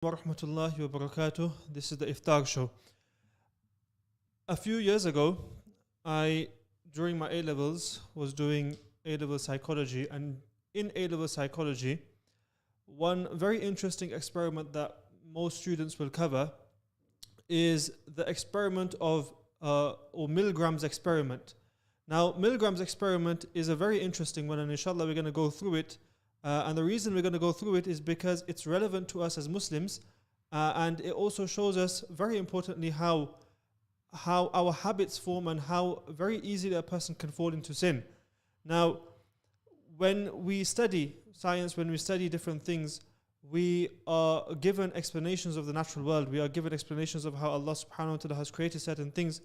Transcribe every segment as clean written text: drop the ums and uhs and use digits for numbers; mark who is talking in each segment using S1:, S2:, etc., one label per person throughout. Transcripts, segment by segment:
S1: Wa rahmatullahi wa barakatuh. This is the IFTAR show. A few years ago, during my A-levels, was doing A-level psychology, and in A-level psychology, one very interesting experiment that most students will cover is the experiment of or Milgram's experiment. Now, Milgram's experiment is a very interesting one, and inshallah we're going to go through it. And the reason we're going to go through it is because it's relevant to us as Muslims, and it also shows us, very importantly, how our habits form and how very easily a person can fall into sin. Now, when we study science, when we study different things, we are given explanations of the natural world. We are given explanations of how Allah subhanahu wa ta'ala has created certain things.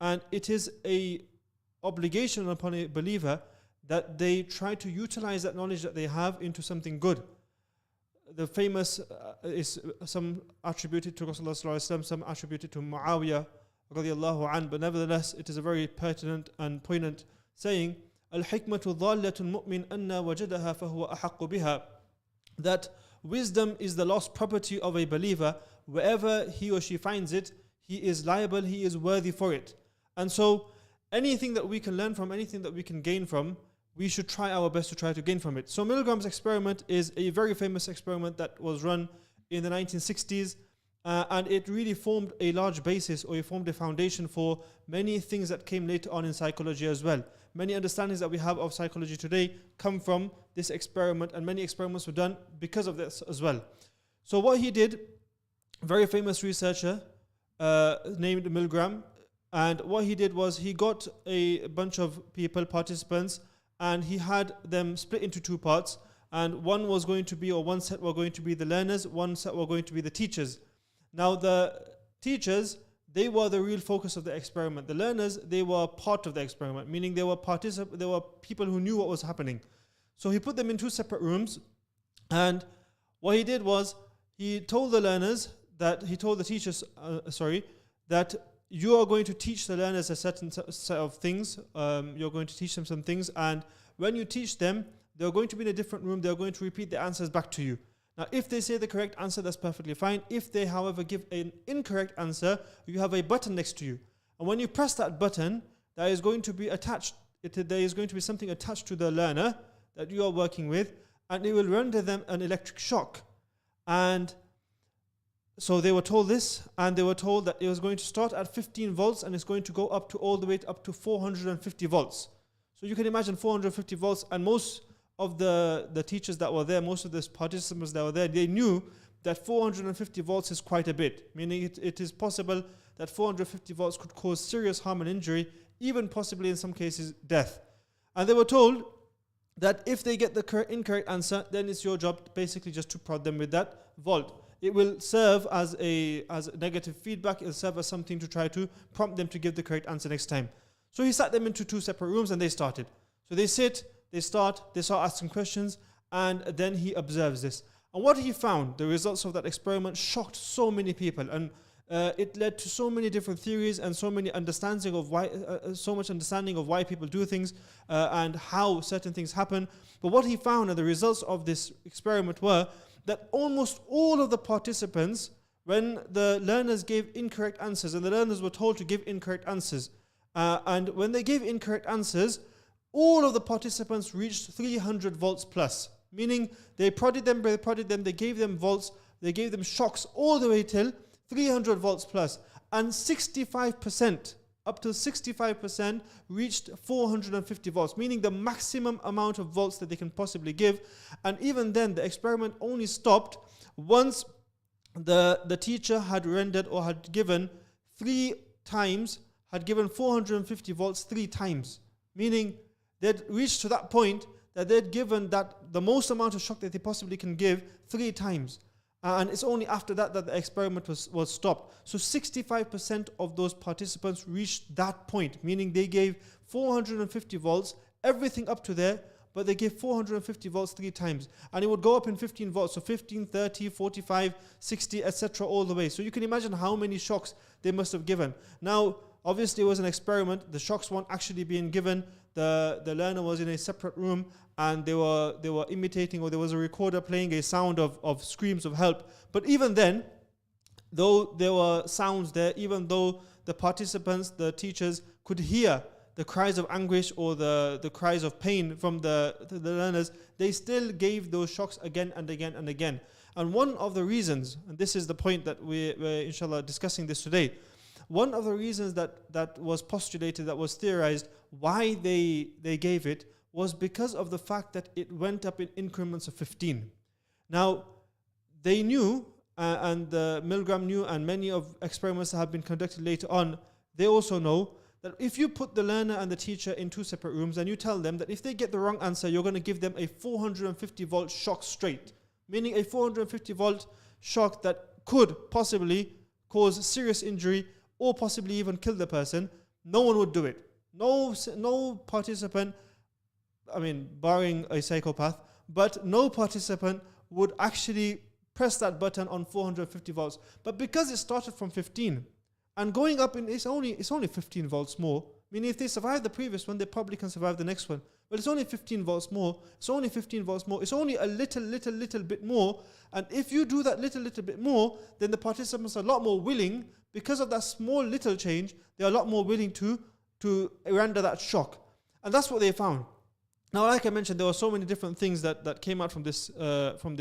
S1: And it is a obligation upon a believer that they try to utilize that knowledge that they have into something good. The famous is some attributed to Rasulullah sallallahu alaihi wasallam, some attributed to Muawiyah radiyallahu an, but nevertheless it is a very pertinent and poignant saying, Al-hikmatu dhallatul mu'min anna wajadaha fahuwa ahaqqu biha, that wisdom is the lost property of a believer. Wherever he or she finds it, he is liable, he is worthy for it. And so anything that we can learn from, anything that we can gain from, we should try our best to try to gain from it. So Milgram's experiment is a very famous experiment that was run in the 1960s, and it really formed a large basis, or it formed a foundation for many things that came later on in psychology as well. Many understandings that we have of psychology today come from this experiment, and many experiments were done because of this as well. So what he did, very famous researcher named Milgram, and what he did was he got a bunch of people, participants, and he had them split into two parts, and one was going to be, or one set were going to be the learners, one set were going to be the teachers. Now the teachers, they were the real focus of the experiment. The learners, they were part of the experiment, meaning they were people who knew what was happening. So he put them in two separate rooms, and what he did was he told the learners that, he told the teachers, that you are going to teach the learners a certain set of things. You're going to teach them some things, and when you teach them, they're going to be in a different room. They're going to repeat the answers back to you. Now, if they say the correct answer, that's perfectly fine. If they, however, give an incorrect answer, you have a button next to you. And when you press that button, there is going to be attached, there is going to be something attached to the learner that you are working with, and it will render them an electric shock. And so they were told this, and they were told that it was going to start at 15 volts and it's going to go up to all the way up to 450 volts. So you can imagine 450 volts, and most of the teachers that were there, most of the participants that were there, they knew that 450 volts is quite a bit, meaning it is possible that 450 volts could cause serious harm and injury, even possibly in some cases death. And they were told that if they get the incorrect answer, then it's your job basically just to prod them with that volt. It will serve as negative feedback. It will serve as something to try to prompt them to give the correct answer next time. So he sat them into two separate rooms and they started. So they sit, they start asking questions, and then he observes this. And what he found, the results of that experiment shocked so many people, and it led to so many different theories and so many understanding of why, so much understanding of why people do things and how certain things happen. But what he found, and the results of this experiment were that almost all of the participants, when the learners gave incorrect answers, and the learners were told to give incorrect answers, and when they gave incorrect answers, all of the participants reached 300 volts plus, meaning they prodded them, they gave them volts, they gave them shocks all the way till 300 volts plus, and 65%, up to 65% reached 450 volts, meaning the maximum amount of volts that they can possibly give. And even then, the experiment only stopped once the teacher had rendered, or had given 450 volts 3 times, meaning they'd reached to that point that they'd given that the most amount of shock that they possibly can give 3 times. And it's only after that that the experiment was stopped. So 65% of those participants reached that point, meaning they gave 450 volts, everything up to there, but they gave 450 volts 3 times. And it would go up in 15 volts, so 15, 30, 45, 60, etc. all the way. So you can imagine how many shocks they must have given. Now, obviously it was an experiment. The shocks weren't actually being given. the learner was in a separate room and they were imitating, or there was a recorder playing a sound of screams of help. But even then, though there were sounds there, even though the participants, the teachers, could hear the cries of anguish or the cries of pain from the learners, they still gave those shocks again and again and again. And one of the reasons, and this is the point that we're inshallah discussing this today, one of the reasons that was postulated, that was theorized, why they gave it, was because of the fact that it went up in increments of 15. Now, they knew, and Milgram knew, and many of experiments that have been conducted later on, they also know that if you put the learner and the teacher in two separate rooms and you tell them that if they get the wrong answer, you're going to give them a 450 volt shock straight, meaning a 450 volt shock that could possibly cause serious injury or possibly even kill the person, no one would do it. No participant, I mean, barring a psychopath, but no participant would actually press that button on 450 volts. But because it started from 15, and going up, it's only 15 volts more. Meaning if they survive the previous one, they probably can survive the next one. But it's only 15 volts more. It's only 15 volts more. It's only a little bit more. And if you do that little bit more, then the participants are a lot more willing, because of that small little change, they're a lot more willing to render that shock. And that's what they found. Now, like I mentioned, there were so many different things that came out from this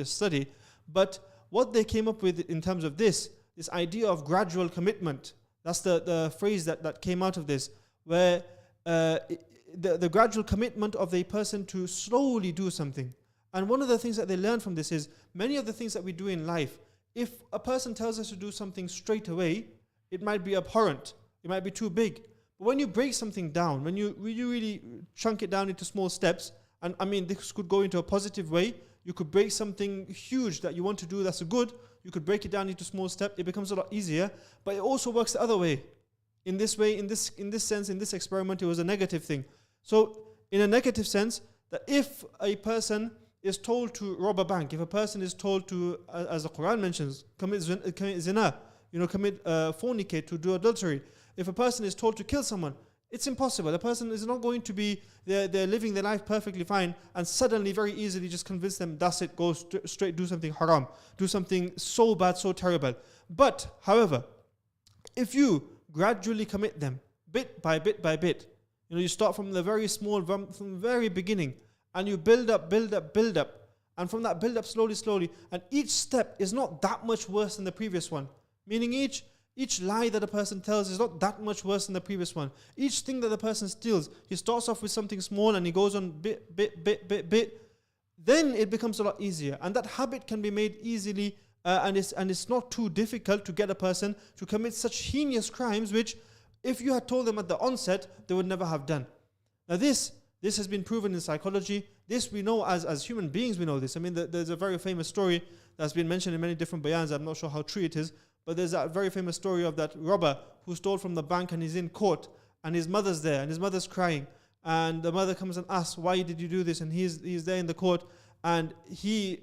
S1: study. But what they came up with in terms of this idea of gradual commitment, that's the phrase that came out of this, where the gradual commitment of a person to slowly do something. And one of the things that they learn from this is, many of the things that we do in life, if a person tells us to do something straight away, it might be abhorrent, it might be too big. But when you break something down, when you really chunk it down into small steps, and I mean, this could go into a positive way. You could break something huge that you want to do that's good, you could break it down into small steps, it becomes a lot easier. But it also works the other way. In this way, in this sense, in this experiment, it was a negative thing. So in a negative sense, that if a person is told to rob a bank, if a person is told to, as the Quran mentions, commit zina, fornicate, to do adultery, if a person is told to kill someone, it's impossible. The person is not going to be, they're living their life perfectly fine, and suddenly very easily just convince them, that's it, go straight, do something haram, do something so bad, so terrible. But, however, if you gradually commit them, bit by bit by bit, you start from the very small, from the very beginning, and you build up, and from that build up slowly, and each step is not that much worse than the previous one. Meaning each lie that a person tells is not that much worse than the previous one. Each thing that the person steals, he starts off with something small and he goes on bit. Then it becomes a lot easier. And that habit can be made easily, and it's not too difficult to get a person to commit such heinous crimes, which if you had told them at the onset, they would never have done. Now this has been proven in psychology. This we know as human beings, we know this. I mean, there's a very famous story that's been mentioned in many different bayans. I'm not sure how true it is. But there's a very famous story of that robber who stole from the bank, and he's in court, and his mother's there, and his mother's crying. And the mother comes and asks, why did you do this? And he's there in the court, and he,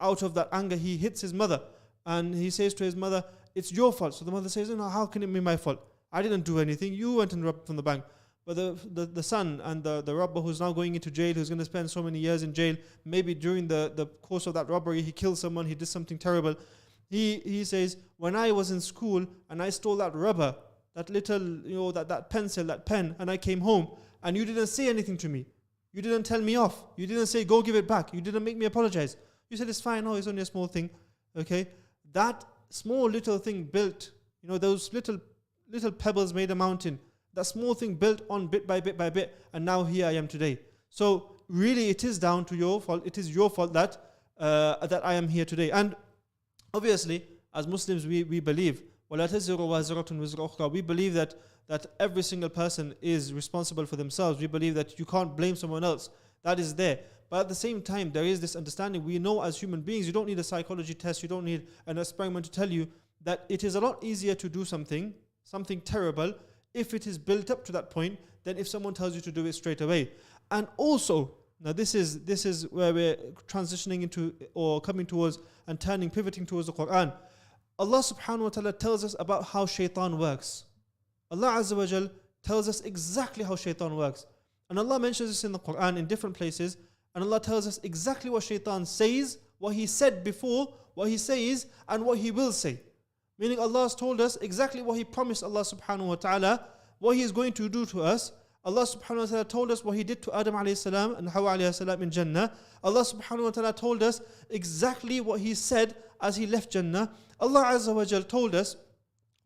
S1: out of that anger, he hits his mother. And he says to his mother, it's your fault. So the mother says, no, how can it be my fault? I didn't do anything. You went and robbed from the bank. But the son and the robber who's now going into jail, who's going to spend so many years in jail, maybe during the course of that robbery, he killed someone, he did something terrible. He says, when I was in school and I stole that rubber, that little, that pencil, that pen, and I came home and you didn't say anything to me. You didn't tell me off. You didn't say, go give it back. You didn't make me apologize. You said, it's fine. No, it's only a small thing. Okay. That small little thing built, those little pebbles made a mountain. That small thing built on bit by bit. And now here I am today. So really it is down to your fault. It is your fault that I am here today. And obviously, as Muslims, we believe, وَلَا تَزِرُ وَازِرَةٌ وِزْرَ أُخْرَى. We believe that every single person is responsible for themselves. We believe that you can't blame someone else. That is there. But at the same time, there is this understanding. We know as human beings, you don't need a psychology test, you don't need an experiment to tell you that it is a lot easier to do something terrible, if it is built up to that point, than if someone tells you to do it straight away. And also, now this is where we're transitioning into, or coming towards and pivoting towards the Quran. Allah subhanahu wa ta'ala tells us about how shaitan works. Allah Azza wa Jal tells us exactly how shaitan works. And Allah mentions this in the Quran in different places. And Allah tells us exactly what shaitan says, what he said before, what he says, and what he will say. Meaning Allah has told us exactly what he promised Allah subhanahu wa ta'ala, what he is going to do to us. Allah subhanahu wa ta'ala told us what he did to Adam alayhi salam and Hawa alayhi salam in Jannah. Allah subhanahu wa ta'ala told us exactly what he said as he left Jannah. Allah azza wa jal told us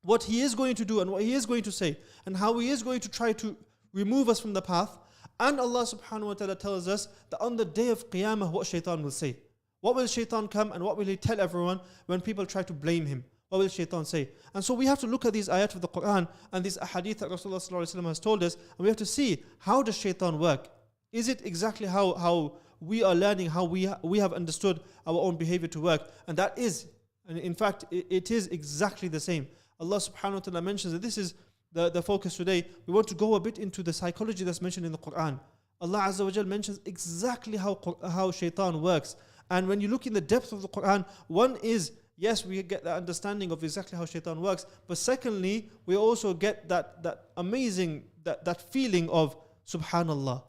S1: what he is going to do and what he is going to say and how he is going to try to remove us from the path. And Allah subhanahu wa ta'ala tells us that on the day of Qiyamah, what shaitan will say. What will shaitan come and what will he tell everyone when people try to blame him? What will shaitan say? And so we have to look at these ayat of the Quran and these ahadith that Rasulullah sallallahu alaihi wasallam has told us, and we have to see, how does shaitan work? Is it exactly how we are learning, how we have understood our own behavior to work? And that is, and in fact, it is exactly the same. Allah subhanahu wa ta'ala mentions that this is the focus today. We want to go a bit into the psychology that's mentioned in the Quran. Allah azza wa jal mentions exactly how shaitan works. And when you look in the depth of the Quran, one is, yes, we get the understanding of exactly how shaitan works. But secondly, we also get that amazing, that feeling of subhanallah.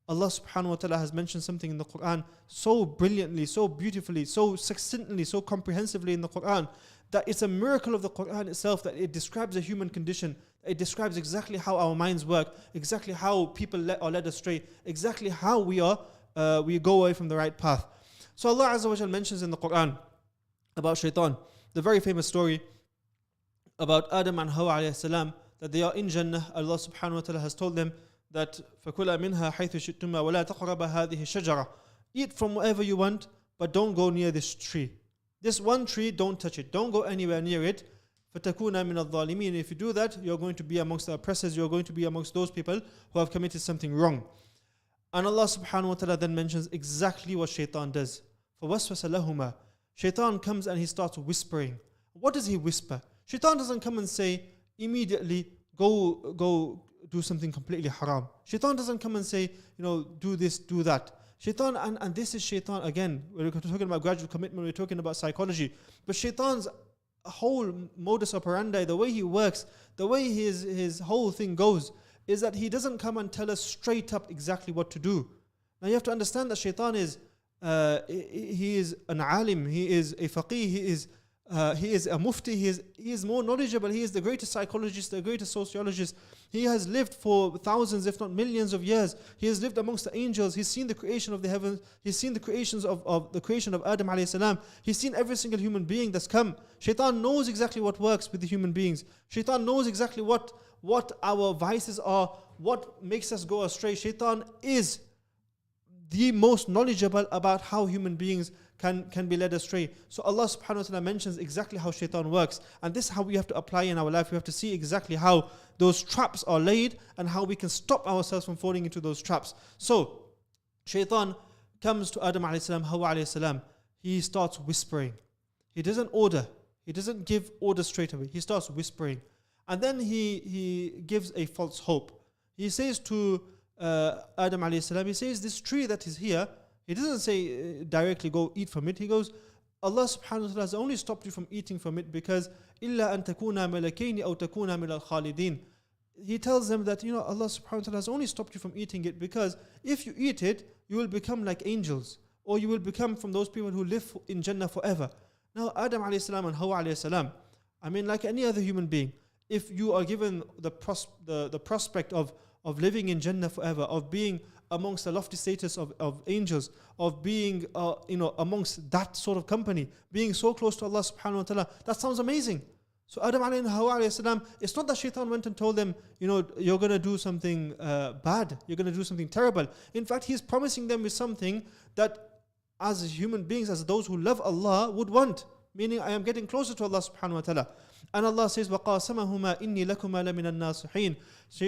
S1: Allah subhanahu wa ta'ala has mentioned something in the Quran so brilliantly, so beautifully, so succinctly, so comprehensively in the Quran, that it's a miracle of the Quran itself, that it describes the human condition. It describes exactly how our minds work, exactly how people are led astray, exactly how we go away from the right path. So Allah azza wa jal mentions in the Quran about shaitan, the very famous story about Adam and Hawa alayhi salam, that they are in Jannah. Allah subhanahu wa ta'ala has told them that فَكُلَا مِنْهَا حَيْثُ شِئْتُمَا وَلَا تَقْرَبَ هَذِهِ الشَّجَرَةِ. Eat from wherever you want, but don't go near this tree. This one tree, don't touch it. Don't go anywhere near it. فَتَكُونَ مِنَ الظَّالِمِينَ. If you do that, you're going to be amongst the oppressors. You're going to be amongst those people who have committed something wrong. And Allah subhanahu wa ta'ala then mentions exactly what shaitan does. فَوَسْوَسَ لَهُمَا. Shaitan comes and he starts whispering. What does he whisper? Shaitan doesn't come and say immediately, go do something completely haram. Shaitan doesn't come and say, do this, do that. Shaitan, and this is shaitan again. We're talking about gradual commitment, we're talking about psychology. But shaitan's whole modus operandi, the way he works, the way his whole thing goes, is that he doesn't come and tell us straight up exactly what to do. Now you have to understand that shaitan is, he is an alim, he is a faqih, he is a mufti, he is more knowledgeable, he is the greatest psychologist, the greatest sociologist. He has lived for thousands, if not millions of years. He has lived amongst the angels. He's seen the creation of the heavens. He's seen the creations of the creation of Adam alayhi salam. He's seen every single human being that's come. Shaitan knows exactly what works with the human beings. Shaitan knows exactly what our vices are, what makes us go astray. Shaitan is the most knowledgeable about how human beings can be led astray. So Allah subhanahu wa ta'ala mentions exactly how shaitan works. And this is how we have to apply in our life. We have to see exactly how those traps are laid and how we can stop ourselves from falling into those traps. So shaitan comes to Adam alayhi salam, Hawa alayhi salam. He starts whispering. He doesn't order. He doesn't give orders straight away. He starts whispering. And then he gives a false hope. He says to Adam alayhi salam, he says, this tree that is here, he doesn't say directly go eat from it. He goes, Allah subhanahu wa ta'ala has only stopped you from eating from it because إِلَّا أَن تَكُونَ مَلَكَيْنِ أَوْ تَكُونَ مِنَ الْخَالِدِينَ. He tells them that, Allah subhanahu wa ta'ala has only stopped you from eating it because if you eat it, you will become like angels, or you will become from those people who live in Jannah forever. Now Adam alayhi salam and Hawa alayhi salam, like any other human being, if you are given the prospect of living in Jannah forever, of being amongst the lofty status of angels, of being amongst that sort of company, being so close to Allah subhanahu wa ta'ala, that sounds amazing. So Adam alayhi and Hawa alayhi salam, it's not that shaitan went and told them, you're going to do something bad, you're going to do something terrible. In fact, he's promising them with something that as human beings, as those who love Allah would want. Meaning, I am getting closer to Allah subhanahu wa ta'ala. And Allah says, وَقَاسَمَهُمَا إِنِّي لَكُمَا لَمِنَ النَّاصِحِينَ.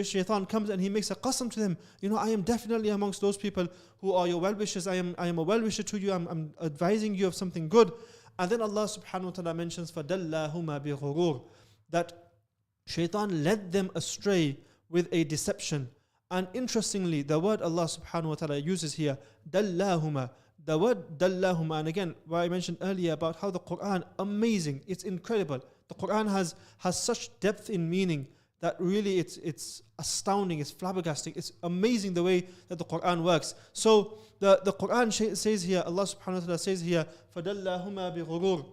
S1: Shaitan comes and he makes a qasam to them. I am definitely amongst those people who are your well-wishers. I am a well-wisher to you. I'm advising you of something good. And then Allah subhanahu wa ta'ala mentions, فَدَلَّهُمَا بِغُرُورٍ. That shaitan led them astray with a deception. And interestingly, the word Allah subhanahu wa ta'ala uses here, دَلَّهُمَا. The word dallahuma, and again, what I mentioned earlier about how the Quran, amazing, it's incredible. The Quran has such depth in meaning. that really it's astounding, it's flabbergasting, it's amazing the way that the Quran works. So the Quran says here, Allah subhanahu wa ta'ala says here, فَدَلَّهُمَا بِغُرُورٍ,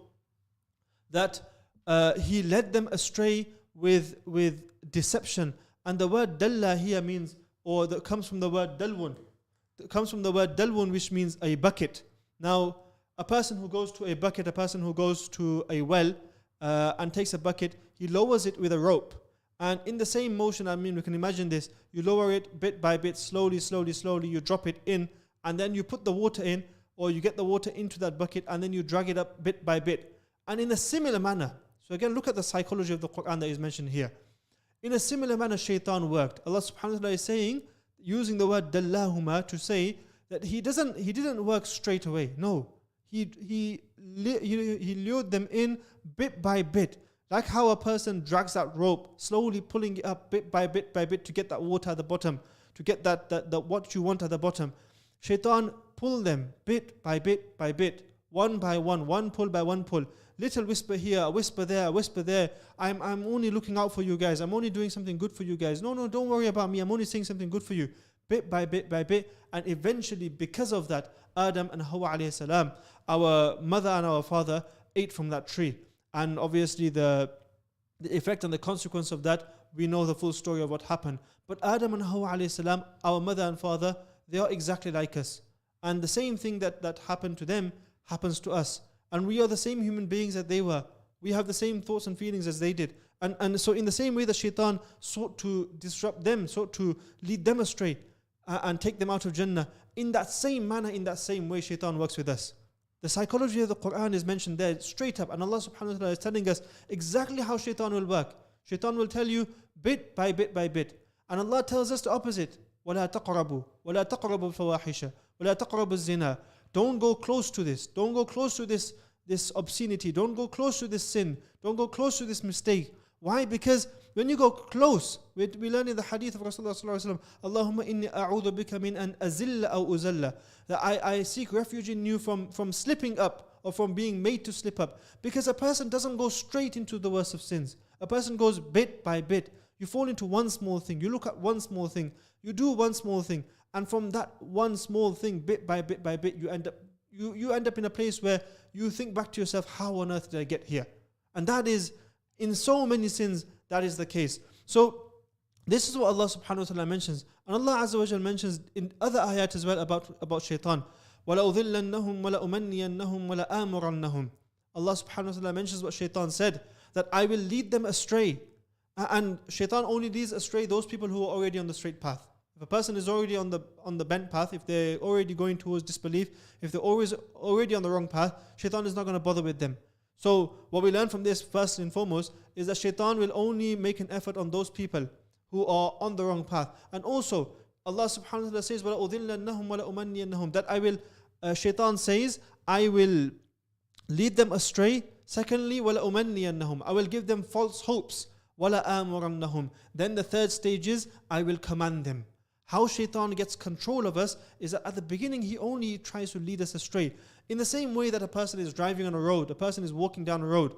S1: that He led them astray with deception. And the word dalla here means, or that comes from the word dalwun. It comes from the word dalwun, which means a bucket. Now, a person who goes to a bucket, a person who goes to a well and takes a bucket, he lowers it with a rope. And in the same motion, I mean, we can imagine this, you lower it bit by bit, slowly, you drop it in, and then you put the water in, or you get the water into that bucket, and then you drag it up bit by bit. And in a similar manner, so again, look at the psychology of the Quran that is mentioned here. In a similar manner, shaitan worked. Allah subhanahu wa ta'ala is saying, using the word dallahuma to say that he didn't work straight away. No, he lured them in bit by bit, like how a person drags that rope, slowly pulling it up bit by bit to get that water at the bottom, to get that what you want at the bottom. Shaitan pulled them bit by bit, one by one pull by one pull. Little whisper here, a whisper there, a whisper there. I'm only looking out for you guys. I'm only doing something good for you guys. No, don't worry about me. I'm only saying something good for you. Bit by bit. And eventually, because of that, Adam and Hawa alayhi salam, our mother and our father, ate from that tree. And obviously the effect and the consequence of that, we know the full story of what happened. But Adam and Hawa alayhi salam, our mother and father, they are exactly like us. And the same thing that happened to them happens to us. And we are the same human beings that they were. We have the same thoughts and feelings as they did. And so in the same way that shaitan sought to disrupt them, sought to lead them astray and take them out of Jannah, in that same manner, in that same way, shaitan works with us. The psychology of the Quran is mentioned there straight up. And Allah subhanahu wa ta'ala is telling us exactly how shaitan will work. Shaitan will tell you bit by bit. And Allah tells us the opposite. وَلَا تَقْرَبُوا وَلَا تَقْرَبُوا الْفَوَاحِشَ وَلَا تَقْرَبُوا الزِّنَا. Don't go close to this. Don't go close to this obscenity. Don't go close to this sin. Don't go close to this mistake. Why? Because when you go close, we learn in the hadith of Rasulullah sallallahu alaihi wasallam, Allahumma inni a'udhu bika min an azilla aw uzalla. That I seek refuge in you from slipping up or from being made to slip up. Because a person doesn't go straight into the worst of sins. A person goes bit by bit. You fall into one small thing. You look at one small thing. You do one small thing. And from that one small thing, bit by bit, you end up in a place where you think back to yourself, how on earth did I get here? And that is, in so many sins, that is the case. So, this is what Allah subhanahu wa ta'ala mentions. And Allah azza wa jal mentions in other ayat as well about shaitan. وَلَأُضِلَّنَّهُمْ وَلَأُمَنِّيَنَّهُمْ وَلَآمُرَنَّهُمْ. Allah subhanahu wa ta'ala mentions what shaitan said, that I will lead them astray. And shaitan only leads astray those people who are already on the straight path. If a person is already on the bent path, if they're already going towards disbelief, if they're already on the wrong path, shaitan is not going to bother with them. So what we learn from this first and foremost is that shaitan will only make an effort on those people who are on the wrong path. And also Allah subhanahu wa ta'ala says, وَلَأُضِلَّنَّهُمْ وَلَأُمَنِّيَنَّهُمْ, that I will, shaitan says, I will lead them astray. Secondly, وَلَأُمَنِّيَنَّهُمْ, I will give them false hopes. وَلَآمُرَنَّهُمْ, then the third stage is, I will command them. How shaitan gets control of us is that at the beginning he only tries to lead us astray. In the same way that a person is driving on a road, a person is walking down a road,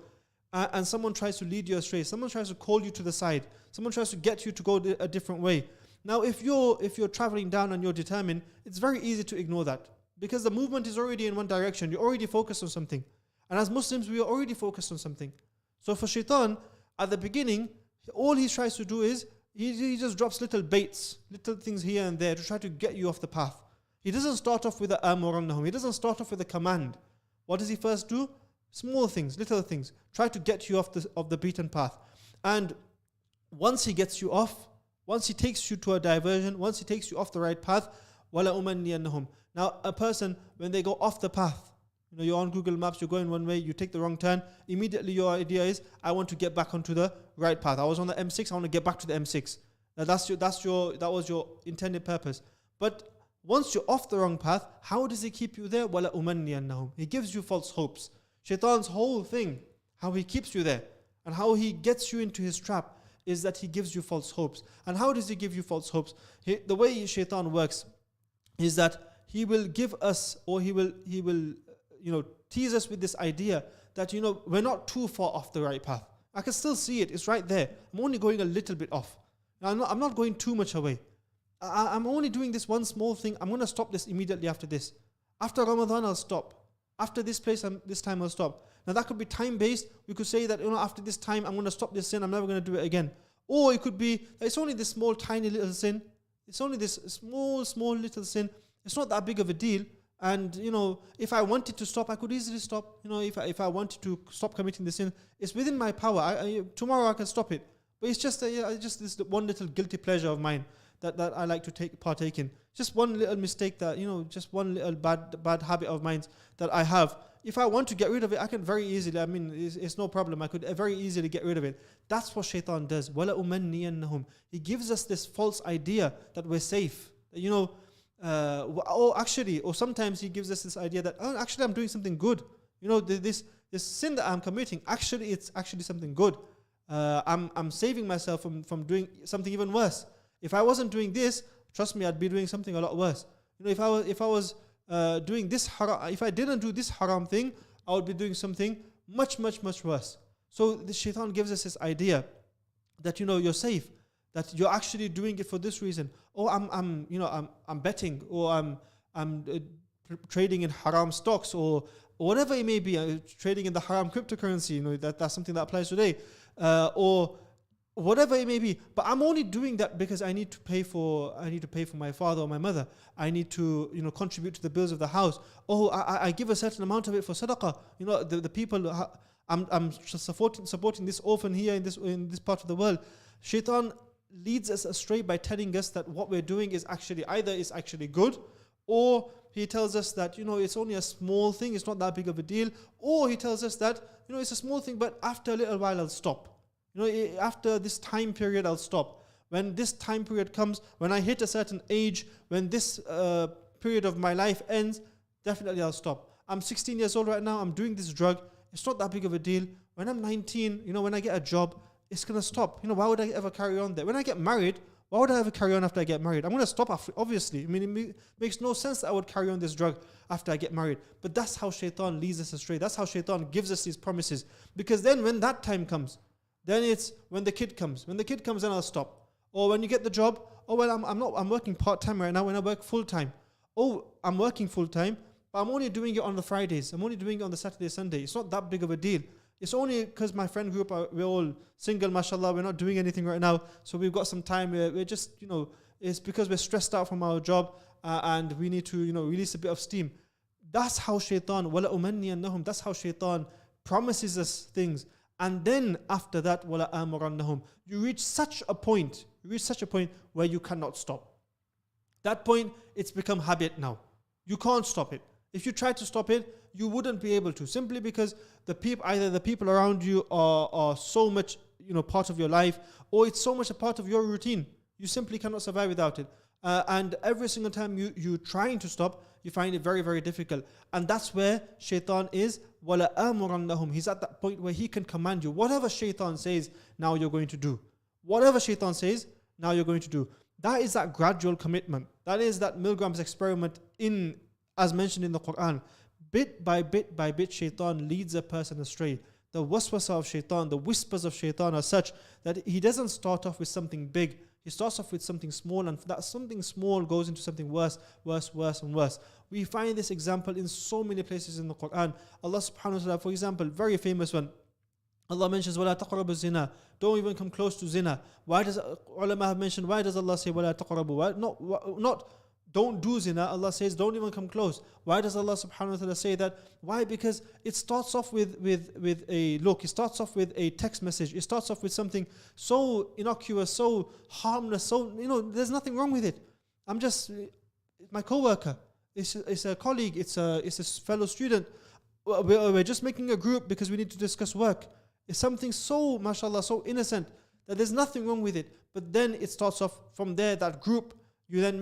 S1: and someone tries to lead you astray, someone tries to call you to the side, someone tries to get you to go a different way. Now if you're traveling down and you're determined, it's very easy to ignore that, because the movement is already in one direction, you're already focused on something. And as Muslims, we are already focused on something. So for shaitan, at the beginning, all he tries to do is, he just drops little baits, little things here and there to try to get you off the path. He doesn't start off with the amurannahum. He doesn't start off with a command. What does he first do? Small things, little things. Try to get you off the beaten path. And once he gets you off, once he takes you to a diversion, once he takes you off the right path, wala umanniyannahum. Now a person, when they go off the path, you're on Google Maps, you're going one way, you take the wrong turn, immediately your idea is, I want to get back onto the right path. I was on the M6, I want to get back to the M6. Now that was your intended purpose. But once you're off the wrong path, how does he keep you there? وَلَا أُمَنِّيَنَّهُمْ. He gives you false hopes. Shaitan's whole thing, how he keeps you there and how he gets you into his trap, is that he gives you false hopes. And how does he give you false hopes? The way shaitan works is that he will give us, or he will tease us with this idea that we're not too far off the right path. I can still see it. It's right there. I'm only going a little bit off. I'm not going too much away. I'm only doing this one small thing. I'm going to stop this immediately after this. After Ramadan, I'll stop. After this time, I'll stop. Now that could be time-based. We could say that, after this time, I'm going to stop this sin. I'm never going to do it again. Or it could be that it's only this small, tiny little sin. It's only this small little sin. It's not that big of a deal. And, if I wanted to stop, I could easily stop. If I wanted to stop committing the sin, it's within my power. Tomorrow I can stop it. But it's just this one little guilty pleasure of mine that I like to partake in. Just one little mistake that, just one little bad habit of mine that I have. If I want to get rid of it, I can very easily, it's no problem. I could very easily get rid of it. That's what shaitan does. وَلَا أُمَنِّيَنَّهُمْ. He gives us this false idea that we're safe. Or sometimes he gives us this idea that, actually I'm doing something good. This sin that I'm committing, it's actually something good. I'm saving myself from doing something even worse. If I wasn't doing this, trust me, I'd be doing something a lot worse. If I was doing this haram, if I didn't do this haram thing, I would be doing something much, much, much worse. So the shaitan gives us this idea that you're safe, that you're actually doing it for this reason. Or I'm betting, or I'm trading in haram stocks, or whatever it may be, trading in the haram cryptocurrency. That's something that applies today, or whatever it may be. But I'm only doing that because I need to pay for my father or my mother. I need to contribute to the bills of the house. Oh, I give a certain amount of it for sadaqah. The people I'm supporting this orphan here in this part of the world. Shaitan leads us astray by telling us that what we're doing is actually good, or he tells us that it's only a small thing, it's not that big of a deal, or he tells us that it's a small thing, but after a little while I'll stop. After this time period I'll stop. When this time period comes, when I hit a certain age, when this period of my life ends, definitely I'll stop. I'm 16 years old right now, I'm doing this drug, it's not that big of a deal. When I'm 19, when I get a job, it's going to stop. Why would I ever carry on there? When I get married, why would I ever carry on after I get married? I'm going to stop after, obviously. It makes no sense that I would carry on this drug after I get married. But that's how shaitan leads us astray. That's how shaitan gives us these promises. Because then when that time comes, then it's when the kid comes. When the kid comes, then I'll stop. Or when you get the job, I'm working part-time right now when I work full-time. Oh, I'm working full-time, but I'm only doing it on the Fridays. I'm only doing it on the Saturday, Sunday. It's not that big of a deal. It's only because my friend group, we're all single, mashallah, we're not doing anything right now. So we've got some time. We're just, it's because we're stressed out from our job and we need to, release a bit of steam. That's how shaitan, وَلَا أُمَنِّيَنَّهُمْ. That's how shaitan promises us things. And then after that, وَلَا آمُرَنَّهُمْ. You reach such a point where you cannot stop. That point, it's become habit now. You can't stop it. If you try to stop it, you wouldn't be able to, simply because either the people around you are so much part of your life, or it's so much a part of your routine. You simply cannot survive without it. And every single time you're trying to stop, you find it very, very difficult. And that's where shaitan is. وَلَا آمُرَنَّهُمْ. He's at that point where he can command you. Whatever shaitan says, now you're going to do. Whatever shaitan says, now you're going to do. That is that gradual commitment. That is that Milgram's experiment as mentioned in the Quran. Bit by bit, shaitan leads a person astray. The waswasa of shaitan, the whispers of shaitan are such that he doesn't start off with something big. He starts off with something small, and that something small goes into something worse and worse. We find this example in so many places in the Quran. Allah subhanahu wa ta'ala, for example, very famous one. Allah mentions, وَلَا تَقْرَبُوا الزِّنَا. Don't even come close to zina. Why does ulama have mentioned, why does Allah say, وَلَا تَقْرَبُوا? Not don't do zina. Allah says, don't even come close. Why does Allah subhanahu wa ta'ala say that? Why? Because it starts off with a look. It starts off with a text message. It starts off with something so innocuous, so harmless, so, there's nothing wrong with it. I'm just, my co-worker. It's a colleague. It's a fellow student. We're just making a group because we need to discuss work. It's something so, mashallah, so innocent that there's nothing wrong with it. But then it starts off from there, that group. You then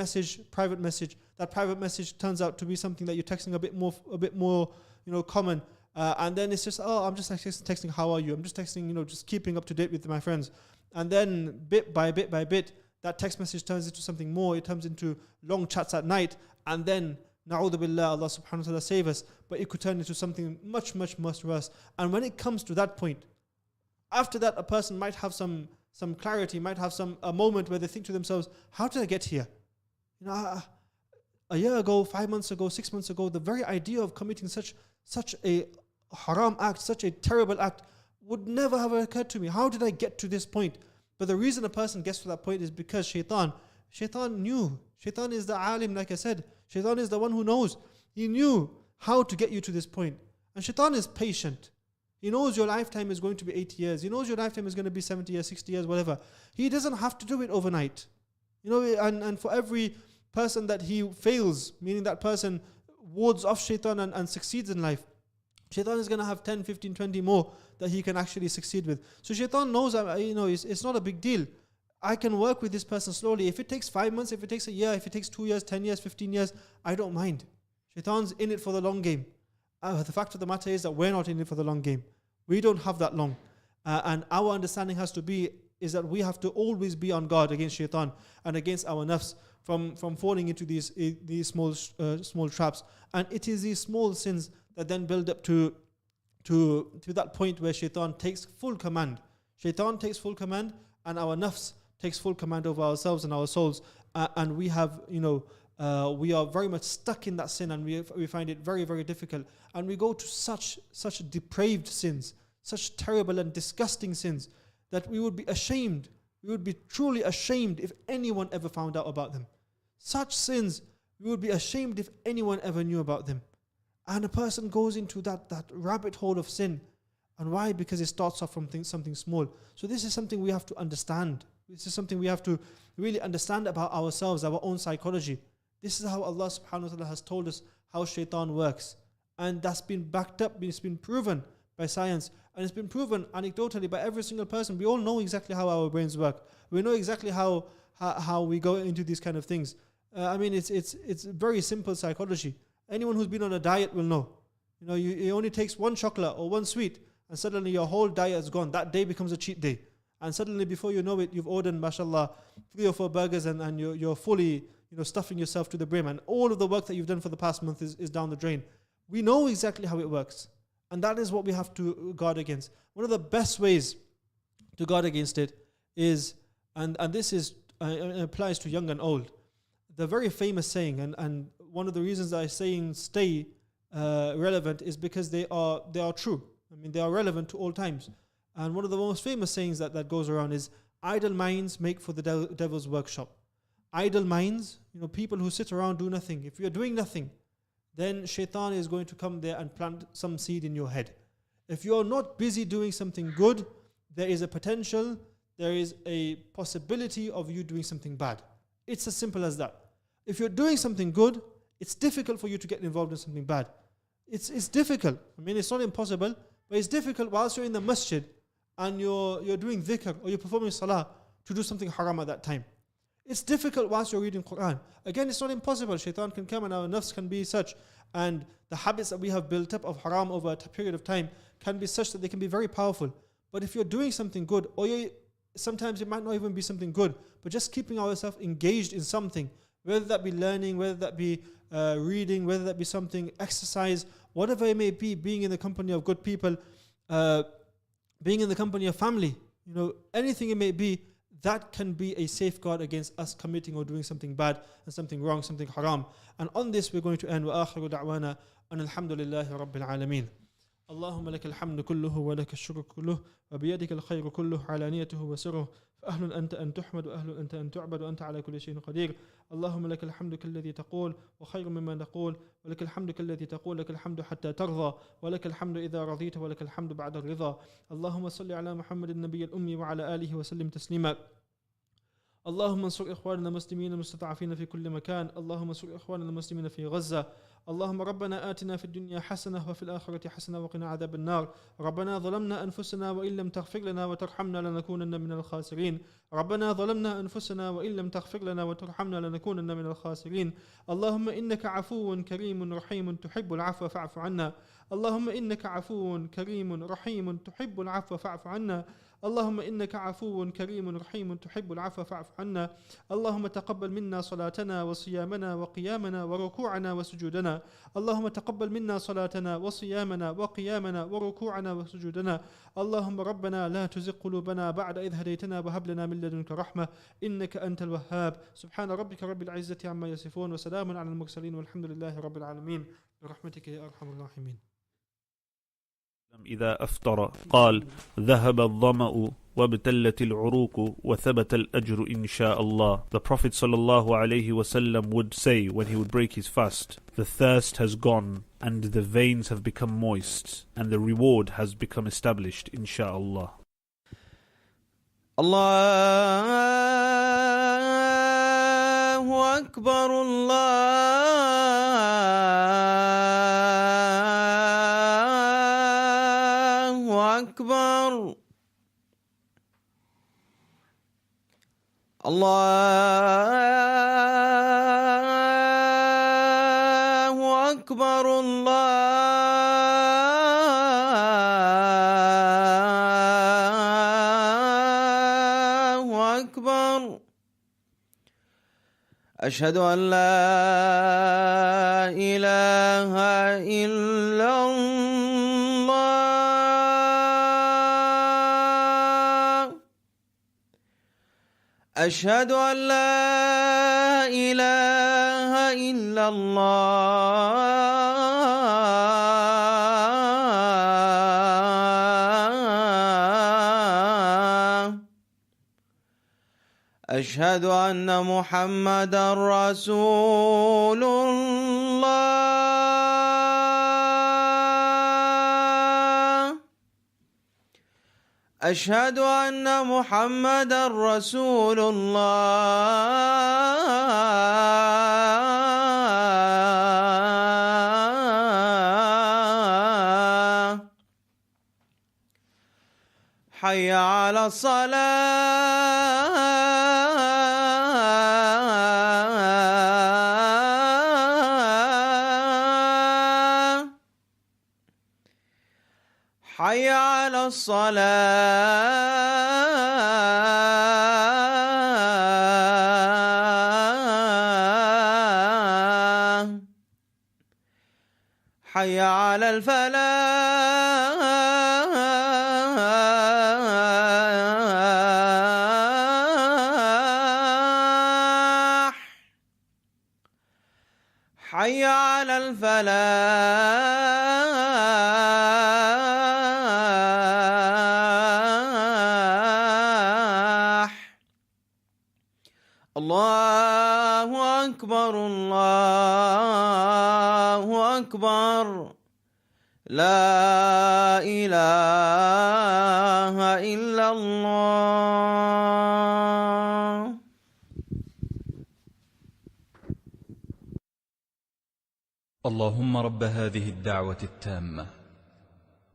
S1: private message. That private message turns out to be something that you're texting a bit more, common. And then it's just, I'm just texting, how are you? I'm just texting, just keeping up to date with my friends. And then bit by bit, that text message turns into something more. It turns into long chats at night. And then, na'udhu billah, Allah subhanahu wa ta'ala save us. But it could turn into something much, much, much worse. And when it comes to that point, After that, a person might have some clarity, might have a moment where they think to themselves, how did I get here? A year ago, 5 months ago, 6 months ago, the very idea of committing such a haram act, such a terrible act, would never have occurred to me. How did I get to this point? But the reason a person gets to that point is because Shaitan knew. Shaitan is the alim, like I said. Shaitan is the one who knows. He knew how to get you to this point. And Shaitan is patient. He knows your lifetime is going to be 80 years. He knows your lifetime is going to be 70 years, 60 years, whatever. He doesn't have to do it overnight. And for every person that he fails, meaning that person wards off Shaitan and succeeds in life, Shaitan is going to have 10, 15, 20 more that he can actually succeed with. So Shaitan knows, it's not a big deal. I can work with this person slowly. If it takes 5 months, if it takes a year, if it takes 2 years, 10 years, 15 years, I don't mind. Shaitan's in it for the long game. The fact of the matter is that we're not in it for the long game. We don't have that long. And our understanding has to be is that we have to always be on guard against Shaitan and against our nafs from falling into these small traps. And it is these small sins that then build up to that point where Shaitan takes full command. Shaitan takes full command, and our nafs takes full command over ourselves and our souls. And we have, we are very much stuck in that sin, and we find it very, very difficult. And we go to such depraved sins, such terrible and disgusting sins, that we would be ashamed. We would be truly ashamed if anyone ever found out about them. Such sins, we would be ashamed if anyone ever knew about them. And a person goes into that rabbit hole of sin. And why? Because it starts off from something small. So this is something we have to understand. This is something we have to really understand about ourselves, our own psychology. This is how Allah subhanahu wa ta'ala has told us how Shaitan works. And that's been backed up, it's been proven by science. And it's been proven anecdotally by every single person. We all know exactly how our brains work. We know exactly how we go into these kind of things. It's very simple psychology. Anyone who's been on a diet will know. It only takes one chocolate or one sweet, and suddenly your whole diet is gone. That day becomes a cheat day. And suddenly, before you know it, you've ordered, mashallah, 3 or 4 burgers, and you're fully stuffing yourself to the brim. And all of the work that you've done for the past month is down the drain. We know exactly how it works. And that is what we have to guard against. One of the best ways to guard against it is, and this is applies to young and old, the very famous saying, and one of the reasons that sayings stay relevant is because they are true. They are relevant to all times. And one of the most famous sayings that goes around is, idle minds make for the devil's workshop. Idle minds, people who sit around do nothing. If you're doing nothing, then Shaitan is going to come there and plant some seed in your head. If you're not busy doing something good, there is a potential, there is a possibility of you doing something bad. It's as simple as that. If you're doing something good, it's difficult for you to get involved in something bad. It's difficult. It's not impossible, but it's difficult whilst you're in the masjid and you're doing dhikr or you're performing salah to do something haram at that time. It's difficult whilst you're reading Quran. Again, it's not impossible. Shaitan can come and our nafs can be such, and the habits that we have built up of haram over a period of time can be such that they can be very powerful. But if you're doing something good, or sometimes it might not even be something good, but just keeping ourselves engaged in something, whether that be learning, whether that be reading, whether that be something, exercise, whatever it may be, being in the company of good people, being in the company of family, anything it may be, that can be a safeguard against us committing or doing something bad and something wrong, something haram. And on this we're going to end. وآخر دعوانا أن الحمد لله رب العالمين. اللهم لك الحمد كله ولك الشكر كله وبيدك الخير كله علانيته وسره فأهل أنت أن تحمد وأهل أنت أن تعبد وأنت على كل شيء قدير. اللهم لك الحمد كالذي تقول وخير مما نقول ولك الحمد كالذي تقول لك الحمد حتى ترضى ولك الحمد إذا رضيت ولك الحمد بعد الرضا. اللهم صل على محمد النبي الأمي وعلى آله وسلم تسليما. اللهم انصر إخواننا المسلمين المستضعفين في كل مكان. اللهم انصر إخواننا المسلمين في غزة. اللهم ربنا آتنا في الدنيا حسنة وفي الآخرة حسنة وقنا عذاب النار. ربنا ظلمنا أنفسنا وإن لم تغفر لنا وترحمنا لنكونن من الخاسرين. ربنا ظلمنا أنفسنا وإن لم تغفر لنا وترحمنا لنكونن من الخاسرين. اللهم إنك عفو كريم رحيم تحب العفو فاعف عنا. اللهم إنك عفو كريم رحيم تحب العفو فاعف عنا. اللهم إنك عفو كريم رحيم تحب العفو فاعف عنا. اللهم تقبل منا صلاتنا وصيامنا وقيامنا وركوعنا وسجودنا. اللهم تقبل منا صلاتنا وصيامنا وقيامنا وركوعنا وسجودنا. اللهم ربنا لا تزغ قلوبنا بعد إذ هديتنا وهب لنا من لدنك رحمة إنك أنت الوهاب. سبحان ربك رب العزة عما يصفون وسلام على المرسلين والحمد لله رب العالمين برحمتك يا أرحم الراحمين.
S2: إذا أفطر قال ذهب الظمأ وابتلت العروق وثبت الأجر إن شاء الله. The Prophet ﷺ would say when he would break his fast, the thirst has gone and the veins have become moist and the reward has become established insha'Allah.
S3: Allahu Akbar, Allahu Akbar, Allahu Akbar, Allahu Akbar. أشهد أن لا إله إلا الله. أشهد أن لا إله إلا الله. أشهد أن محمدا رسول الله. أشهد أن محمدا رسول الله. حي على الصلاة. حي على الصلاة. حي على الفلاح. حي على الفلاح. الله أكبر، الله أكبر، لا إله إلا الله.
S4: اللهم رب هذه الدعوة التامة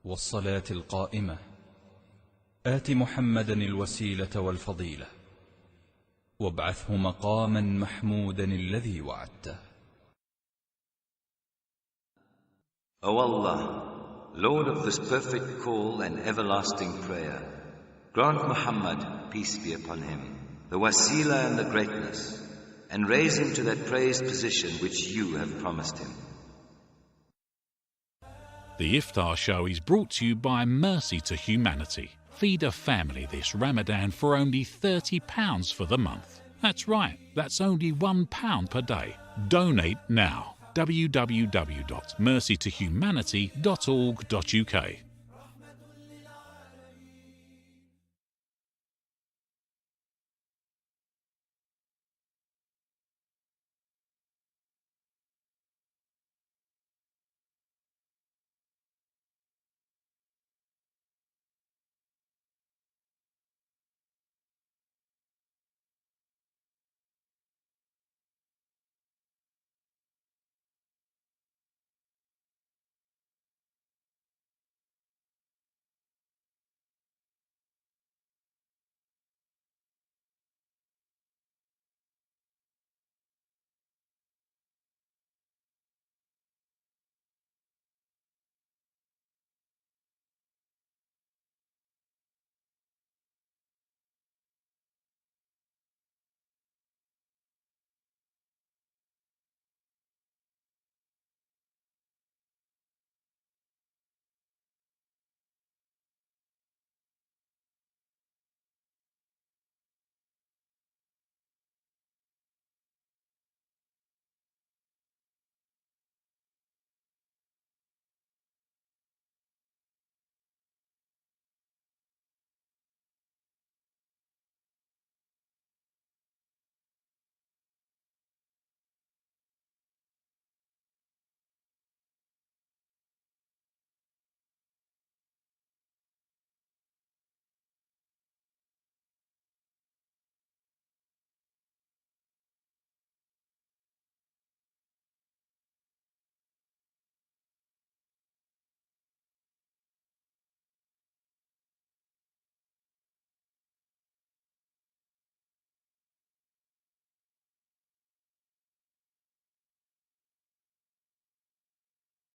S4: والصلاة القائمة آت محمدا الوسيلة والفضيلة وابعثه مقاما محمودا الذي وعدته.
S5: O Allah, Lord of this perfect call and everlasting prayer, grant Muhammad, peace be upon him, the wasila and the greatness, and raise him to that praised position which you have promised him.
S6: The IFTAR show is brought to you by Mercy to Humanity. Feed a family this Ramadan for only £30 for the month. That's right, that's only £1 per day. Donate now. www.mercytohumanity.org.uk